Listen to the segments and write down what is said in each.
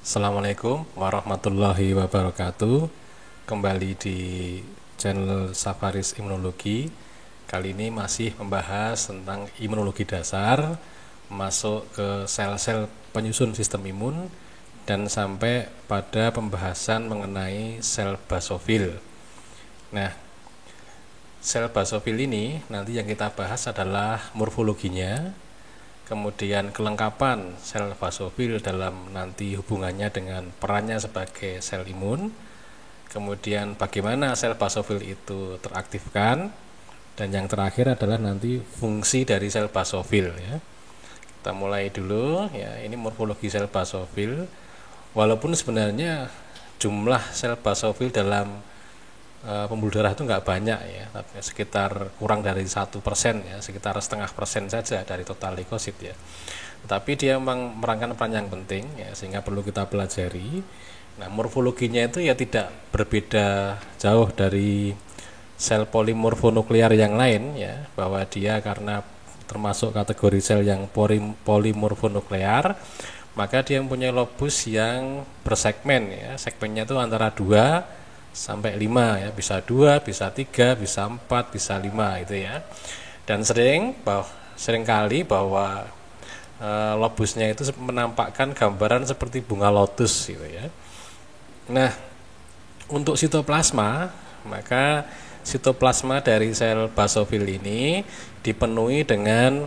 Assalamualaikum warahmatullahi wabarakatuh. Kembali di channel Safaris Imunologi. Kali ini masih membahas tentang imunologi dasar, masuk ke sel-sel penyusun sistem imun, dan sampai pada pembahasan mengenai sel basofil. Nah, sel basofil ini nanti yang kita bahas adalah morfologinya, kemudian kelengkapan sel basofil dalam nanti hubungannya dengan perannya sebagai sel imun, kemudian bagaimana sel basofil itu teraktifkan, dan yang terakhir adalah nanti fungsi dari sel basofil ya. Kita mulai dulu ya, ini morfologi sel basofil. Walaupun sebenarnya jumlah sel basofil dalam pembuluh darah itu nggak banyak ya, tapi sekitar kurang dari 1% ya, sekitar 0,5% saja dari total leukosit ya. Tapi dia memang memerankan peran yang penting ya, sehingga perlu kita pelajari. Nah, morfologinya itu ya tidak berbeda jauh dari sel polimorfonuklear yang lain ya, bahwa dia karena termasuk kategori sel yang polimorfonuklear, maka dia mempunyai lobus yang bersegmen ya, segmennya itu antara 2 sampai 5 ya, bisa 2, bisa 3, bisa 4, bisa 5 itu ya. Dan seringkali bahwa lobusnya itu menampakkan gambaran seperti bunga lotus gitu ya. Nah, untuk sitoplasma, maka sitoplasma dari sel basofil ini dipenuhi dengan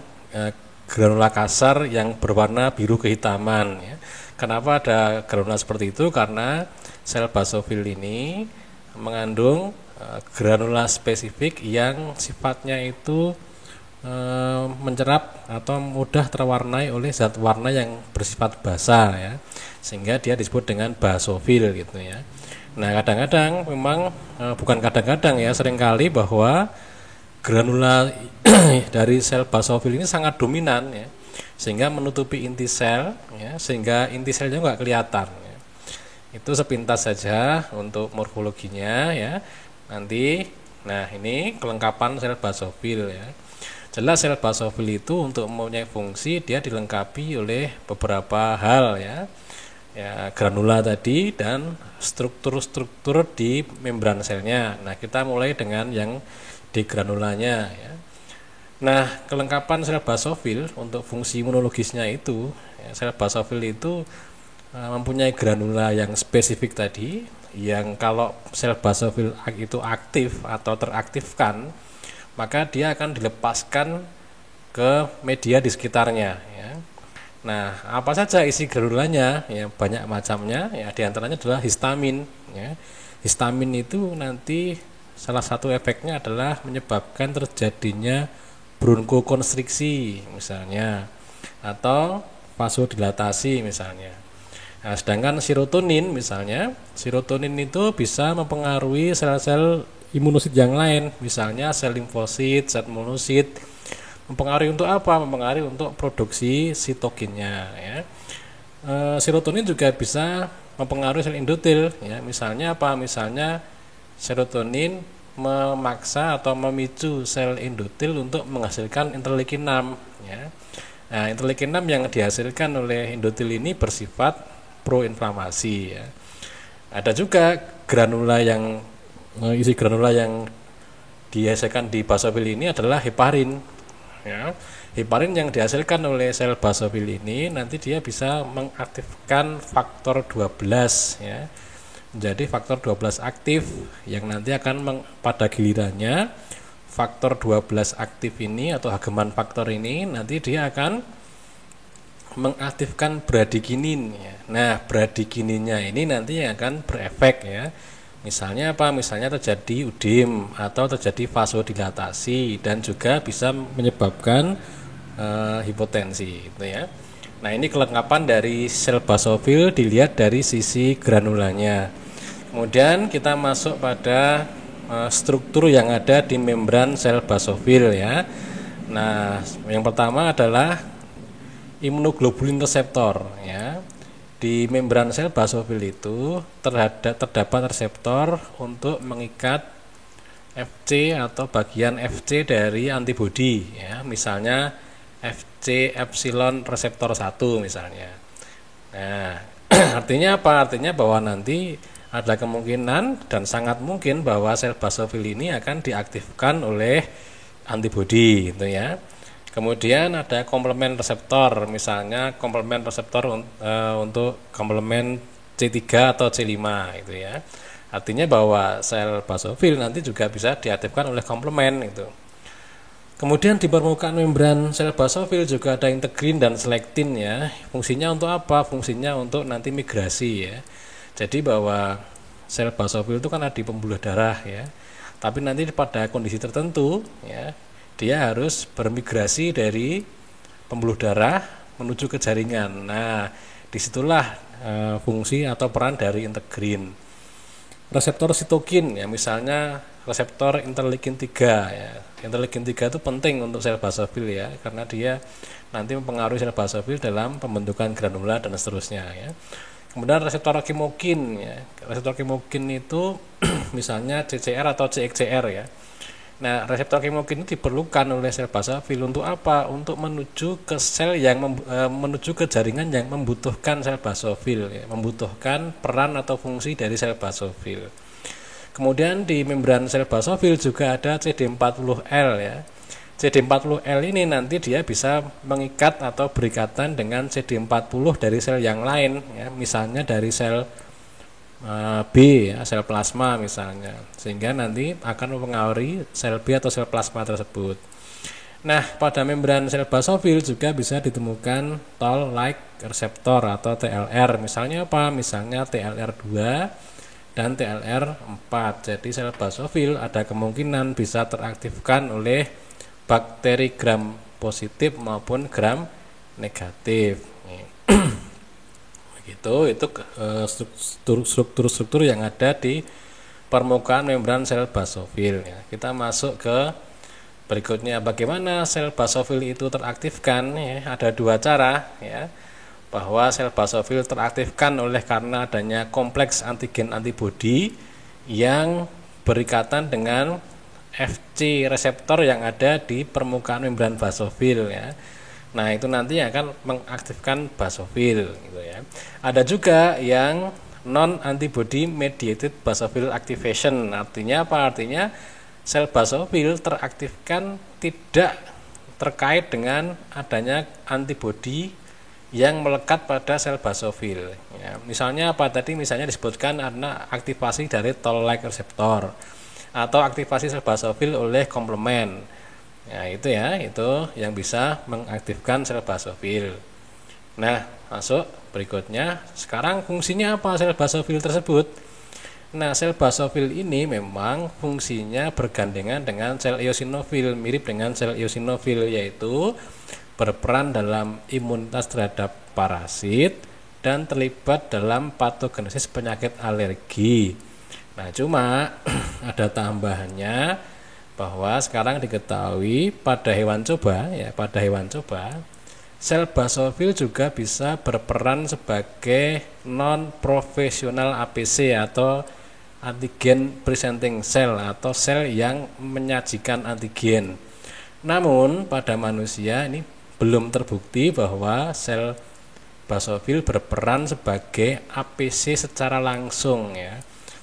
granula kasar yang berwarna biru kehitaman ya. Kenapa ada granula seperti itu? Karena sel basofil ini mengandung granula spesifik yang sifatnya itu mencerap atau mudah terwarnai oleh zat warna yang bersifat basa ya, sehingga dia disebut dengan basofil gitu ya. Nah, kadang-kadang memang bukan kadang-kadang ya, seringkali bahwa granula dari sel basofil ini sangat dominan ya, sehingga menutupi inti sel ya, sehingga inti selnya nggak kelihatan ya. Itu sepintas saja untuk morfologinya ya. Nanti, nah ini kelengkapan sel basofil ya. Jelas sel basofil itu untuk mempunyai fungsi dia dilengkapi oleh beberapa hal ya. Ya, granula tadi dan struktur-struktur di membran selnya. Nah, kita mulai dengan yang di granulanya ya. Nah, kelengkapan sel basofil untuk fungsi imunologisnya itu ya, sel basofil itu mempunyai granula yang spesifik tadi, yang kalau sel basofil itu aktif atau teraktifkan, maka dia akan dilepaskan ke media di sekitarnya ya. Nah, apa saja isi granulanya ya, banyak macamnya ya, diantaranya adalah histamin ya. Histamin itu nanti salah satu efeknya adalah menyebabkan terjadinya bronkokonstriksi misalnya, atau vasodilatasi misalnya. Nah, sedangkan serotonin misalnya, serotonin itu bisa mempengaruhi sel-sel imunosit yang lain, misalnya sel limfosit, sel monosit. Mempengaruhi untuk apa? Mempengaruhi untuk produksi sitokinnya ya. Serotonin juga bisa mempengaruhi sel endotel ya. Misalnya apa? Misalnya serotonin memaksa atau memicu sel endotel untuk menghasilkan interleukin 6 ya. Nah, interleukin 6 yang dihasilkan oleh endotel ini bersifat proinflamasi ya. Ada juga granula yang isi granula yang dihasilkan di basofil ini adalah heparin ya. Heparin yang dihasilkan oleh sel basofil ini nanti dia bisa mengaktifkan faktor 12 ya. Menjadi faktor 12 aktif yang nanti akan pada gilirannya faktor 12 aktif ini atau hageman faktor ini nanti dia akan mengaktifkan bradikinin ya. Nah, bradikininnya ini nanti yang akan berefek ya. Misalnya apa? Misalnya terjadi udim atau terjadi vasodilatasi dan juga bisa menyebabkan hipotensi gitu ya. Nah, ini kelengkapan dari sel basofil dilihat dari sisi granulanya. Kemudian kita masuk pada struktur yang ada di membran sel basofil ya. Nah, yang pertama adalah imunoglobulin reseptor ya. Di membran sel basofil itu terdapat reseptor untuk mengikat Fc atau bagian Fc dari antibodi ya. Misalnya Fc epsilon reseptor 1 misalnya. Nah, Artinya apa? Artinya bahwa nanti ada kemungkinan dan sangat mungkin bahwa sel basofil ini akan diaktifkan oleh antibodi gitu ya. Kemudian ada komplement reseptor, misalnya komplement reseptor untuk komplement C3 atau C5 gitu ya. Artinya bahwa sel basofil nanti juga bisa diaktifkan oleh komplement itu. Kemudian di permukaan membran sel basofil juga ada integrin dan selektin ya. Fungsinya untuk apa? Fungsinya untuk nanti migrasi ya. Jadi bahwa sel basofil itu kan ada di pembuluh darah ya. Tapi nanti pada kondisi tertentu ya, dia harus bermigrasi dari pembuluh darah menuju ke jaringan. Nah, disitulah fungsi atau peran dari integrin. Reseptor sitokin ya, misalnya reseptor interleukin 3 ya. Interleukin 3 itu penting untuk sel basofil ya, karena dia nanti mempengaruhi sel basofil dalam pembentukan granula dan seterusnya ya. Kemudian reseptor kimokin ya. Reseptor kimokin itu misalnya CCR atau CXCR ya. Nah, reseptor kimokin ini diperlukan oleh sel basofil untuk apa? Untuk menuju ke sel yang menuju ke jaringan yang membutuhkan sel basofil ya, membutuhkan peran atau fungsi dari sel basofil. Kemudian di membran sel basofil juga ada CD40L ya. CD40L ini nanti dia bisa mengikat atau berikatan dengan CD40 dari sel yang lain ya, misalnya dari sel B ya, sel plasma misalnya, sehingga nanti akan mempengaruhi sel B atau sel plasma tersebut. Nah, pada membran sel basofil juga bisa ditemukan toll-like reseptor atau TLR, misalnya apa? Misalnya TLR2 dan TLR4. Jadi sel basofil ada kemungkinan bisa teraktifkan oleh bakteri gram positif maupun gram negatif. Begitu, itu struktur-struktur yang ada di permukaan membran sel basofil ya. Kita masuk ke berikutnya, bagaimana sel basofil itu teraktifkan ya. Ada dua cara ya, bahwa sel basofil teraktifkan oleh karena adanya kompleks antigen antibodi yang berikatan dengan Fc reseptor yang ada di permukaan membran basofil ya. Nah, itu nanti akan mengaktifkan basofil gitu ya. Ada juga yang non antibody mediated basophil activation. Artinya apa? Artinya sel basofil teraktifkan tidak terkait dengan adanya antibodi yang melekat pada sel basofil ya. Misalnya apa tadi? Misalnya disebutkan ada aktivasi dari toll-like reseptor atau aktivasi sel basofil oleh komplement. Ya, itu ya, itu yang bisa mengaktifkan sel basofil. Nah, masuk berikutnya. Sekarang fungsinya apa sel basofil tersebut? Nah, sel basofil ini memang fungsinya bergandengan dengan sel eosinofil, mirip dengan sel eosinofil, yaitu berperan dalam imunitas terhadap parasit dan terlibat dalam patogenesis penyakit alergi. Nah, cuma ada tambahannya bahwa sekarang diketahui pada hewan coba ya, sel basofil juga bisa berperan sebagai non profesional APC atau antigen presenting cell atau sel yang menyajikan antigen. Namun pada manusia ini belum terbukti bahwa sel basofil berperan sebagai APC secara langsung ya.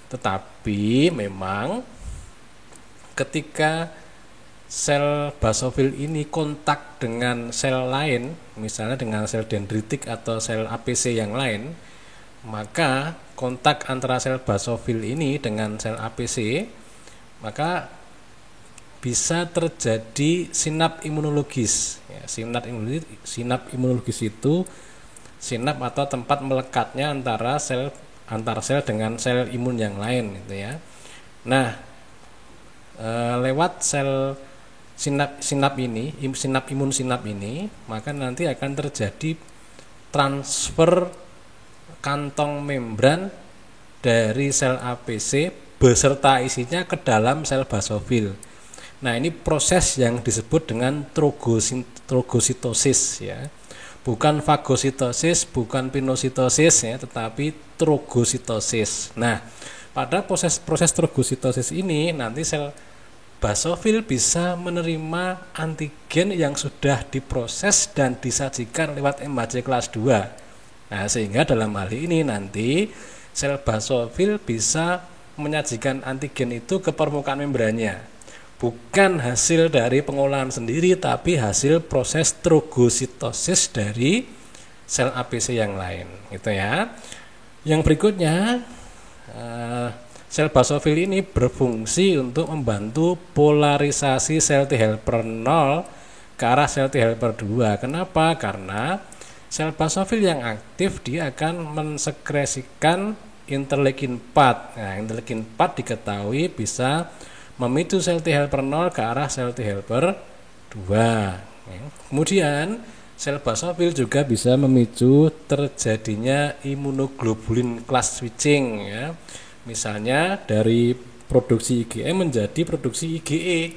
Tetapi memang ketika sel basofil ini kontak dengan sel lain, misalnya dengan sel dendritik atau sel APC yang lain, maka kontak antara sel basofil ini dengan sel APC, maka bisa terjadi sinap imunologis. Ya, sinap imunologis itu sinap atau tempat melekatnya antara sel dengan sel imun yang lain gitu ya. Nah, lewat sel sinap imun sinap ini, maka nanti akan terjadi transfer kantong membran dari sel APC beserta isinya ke dalam sel basofil. Nah, ini proses yang disebut dengan trogositosis ya. Bukan fagositosis, bukan pinositosis ya, tetapi trogositosis. Nah, pada proses trogositosis ini nanti sel basofil bisa menerima antigen yang sudah diproses dan disajikan lewat MHC kelas 2 Nah, sehingga dalam hal ini nanti sel basofil bisa menyajikan antigen itu ke permukaan membrannya. Bukan hasil dari pengolahan sendiri, tapi hasil proses trogositosis dari sel APC yang lain, gitu ya. Yang berikutnya, sel basofil ini berfungsi untuk membantu polarisasi sel T helper 0 ke arah sel T helper 2. Kenapa? Karena sel basofil yang aktif dia akan mensekresikan interleukin 4. Nah, interleukin 4 diketahui bisa memicu sel T helper 0 ke arah sel T helper 2. Kemudian sel basofil juga bisa memicu terjadinya imunoglobulin class switching, ya. Misalnya dari produksi IgE menjadi produksi IgE.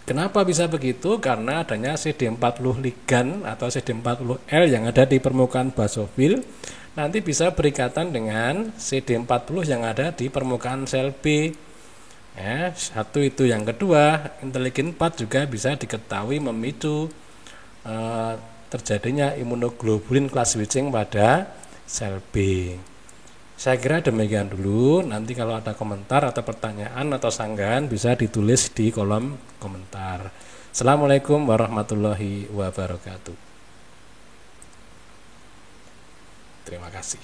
Kenapa bisa begitu? Karena adanya CD40 ligan atau CD40L yang ada di permukaan basofil nanti bisa berikatan dengan CD40 yang ada di permukaan sel B. Ya, satu itu. Yang kedua, interleukin 4 juga bisa diketahui memicu terjadinya imunoglobulin class switching pada sel B. Saya kira demikian dulu. Nanti kalau ada komentar atau pertanyaan atau sanggahan bisa ditulis di kolom komentar. Assalamualaikum warahmatullahi wabarakatuh. Terima kasih.